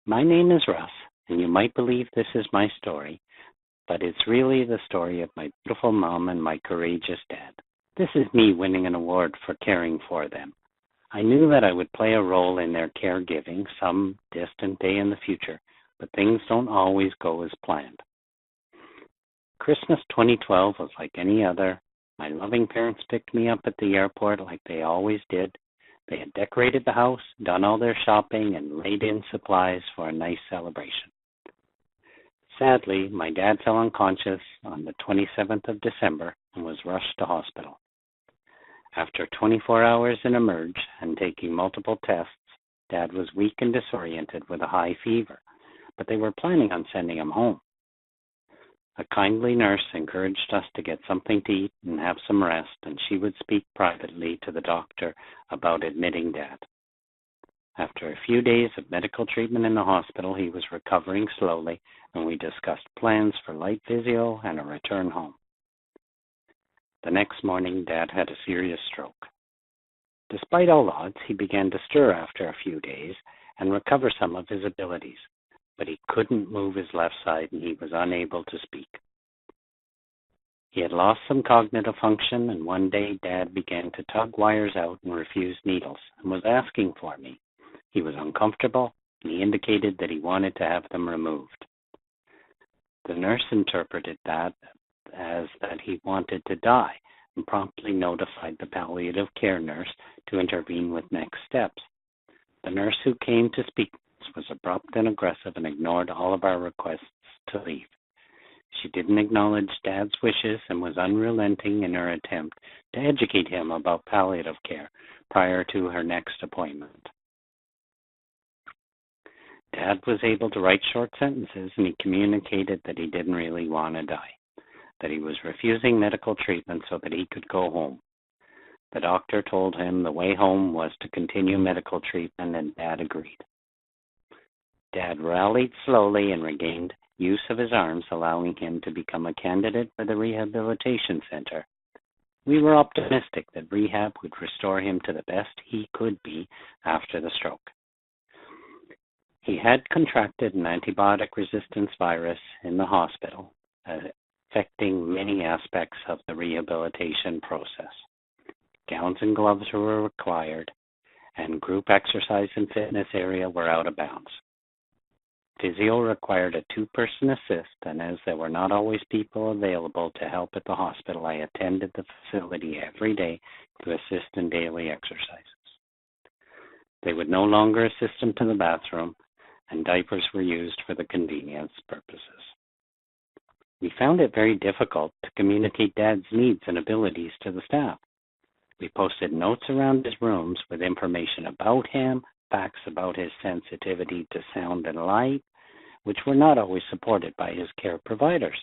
My name is Russ, and you might believe this is my story, but it's really the story of my beautiful mom and my courageous dad. This is me winning an award for caring for them. I knew that I would play a role in their caregiving some distant day in the future, but things don't always go as planned. Christmas 2012 was like any other. My loving parents picked me up at the airport like they always did. They had decorated the house, done all their shopping, and laid in supplies for a nice celebration. Sadly, my dad fell unconscious on the 27th of December and was rushed to hospital. After 24 hours in emerge and taking multiple tests, Dad was weak and disoriented with a high fever, but they were planning on sending him home. A kindly nurse encouraged us to get something to eat and have some rest, and she would speak privately to the doctor about admitting Dad. After a few days of medical treatment in the hospital, he was recovering slowly, and we discussed plans for light physio and a return home. The next morning, Dad had a serious stroke. Despite all odds, he began to stir after a few days and recover some of his abilities, but he couldn't move his left side and he was unable to speak. He had lost some cognitive function, and one day Dad began to tug wires out and refuse needles and was asking for me. He was uncomfortable, and he indicated that he wanted to have them removed. The nurse interpreted that as that he wanted to die and promptly notified the palliative care nurse to intervene with next steps. The nurse who came to speak was abrupt and aggressive and ignored all of our requests to leave. She didn't acknowledge Dad's wishes and was unrelenting in her attempt to educate him about palliative care prior to her next appointment. Dad was able to write short sentences, and he communicated that he didn't really want to die, that he was refusing medical treatment so that he could go home. The doctor told him the way home was to continue medical treatment, and Dad agreed. Dad rallied slowly and regained use of his arms, allowing him to become a candidate for the rehabilitation center. We were optimistic that rehab would restore him to the best he could be after the stroke. He had contracted an antibiotic resistance virus in the hospital, affecting many aspects of the rehabilitation process. Gowns and gloves were required, and group exercise and fitness area were out of bounds. Physio required a two-person assist, and as there were not always people available to help at the hospital, I attended the facility every day to assist in daily exercises. They would no longer assist him to the bathroom, and diapers were used for the convenience purposes. We found it very difficult to communicate Dad's needs and abilities to the staff. We posted notes around his rooms with information about him, facts about his sensitivity to sound and light, which were not always supported by his care providers.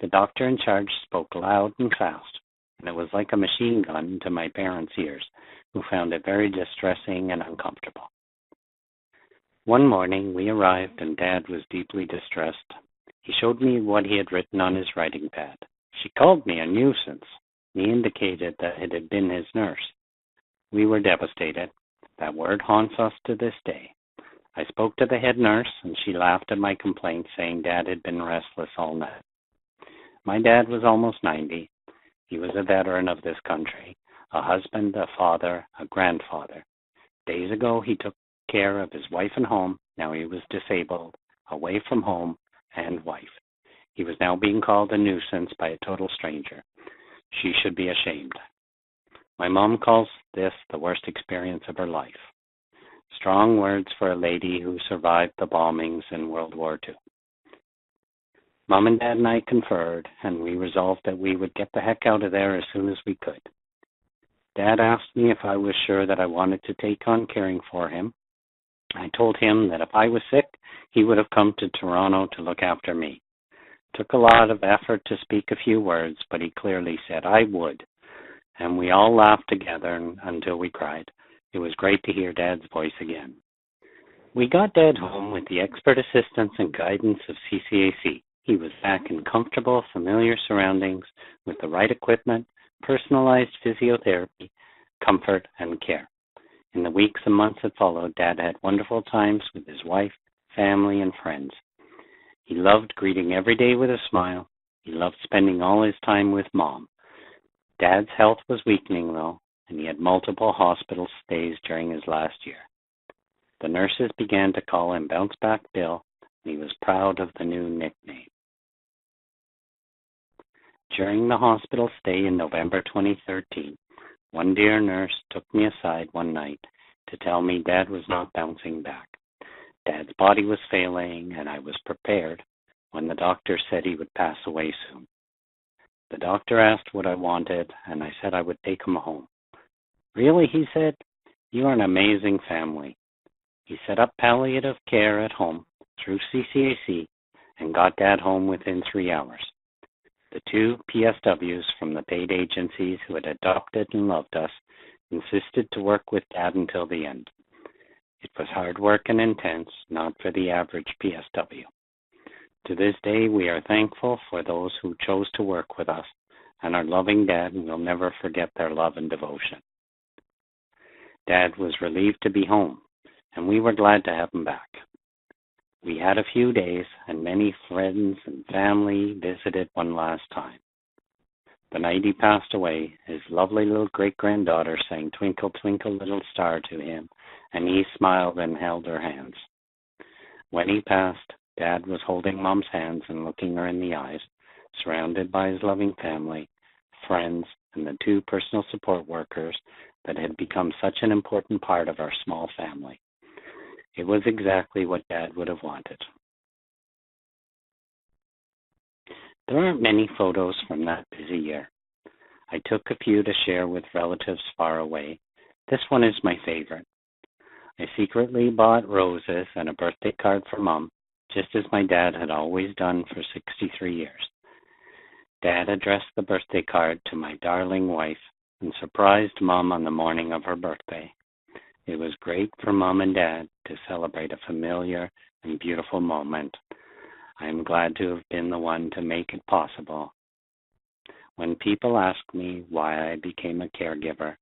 The doctor in charge spoke loud and fast, and it was like a machine gun to my parents' ears, who found it very distressing and uncomfortable. One morning we arrived, and Dad was deeply distressed. He showed me what he had written on his writing pad. She called me a nuisance. He indicated that it had been his nurse. We were devastated. That word haunts us to this day. I spoke to the head nurse, and she laughed at my complaint, saying Dad had been restless all night. My dad was almost 90. He was a veteran of this country, a husband, a father, a grandfather. Days ago, he took care of his wife and home. Now he was disabled, away from home and wife. He was now being called a nuisance by a total stranger. She should be ashamed. My mom calls this the worst experience of her life. Strong words for a lady who survived the bombings in World War II. Mom and Dad and I conferred, and we resolved that we would get the heck out of there as soon as we could. Dad asked me if I was sure that I wanted to take on caring for him. I told him that if I was sick, he would have come to Toronto to look after me. It took a lot of effort to speak a few words, but he clearly said I would, and we all laughed together until we cried. It was great to hear Dad's voice again. We got Dad home with the expert assistance and guidance of CCAC. He was back in comfortable, familiar surroundings with the right equipment, personalized physiotherapy, comfort, and care. In the weeks and months that followed, Dad had wonderful times with his wife, family, and friends. He loved greeting every day with a smile. He loved spending all his time with Mom. Dad's health was weakening, though, and he had multiple hospital stays during his last year. The nurses began to call him Bounce Back Bill, and he was proud of the new nickname. During the hospital stay in November 2013, one dear nurse took me aside one night to tell me Dad was not bouncing back. Dad's body was failing, and I was prepared when the doctor said he would pass away soon. The doctor asked what I wanted, and I said I would take him home. Really, he said, you are an amazing family. He set up palliative care at home through CCAC and got Dad home within 3 hours. The 2 PSWs from the paid agencies who had adopted and loved us insisted to work with Dad until the end. It was hard work and intense, not for the average PSW. To this day, we are thankful for those who chose to work with us and our loving Dad, and will never forget their love and devotion. Dad was relieved to be home, and we were glad to have him back. We had a few days, and many friends and family visited one last time. The night he passed away, his lovely little great-granddaughter sang Twinkle, Twinkle, Little Star to him, and he smiled and held her hands. When he passed, Dad was holding Mom's hands and looking her in the eyes, surrounded by his loving family, friends, and the 2 personal support workers that had become such an important part of our small family. It was exactly what Dad would have wanted. There aren't many photos from that busy year. I took a few to share with relatives far away. This one is my favorite. I secretly bought roses and a birthday card for Mom, just as my dad had always done for 63 years. Dad addressed the birthday card to my darling wife and surprised Mom on the morning of her birthday. It was great for Mom and Dad to celebrate a familiar and beautiful moment. I am glad to have been the one to make it possible. When people ask me why I became a caregiver,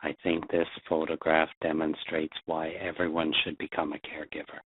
I think this photograph demonstrates why everyone should become a caregiver.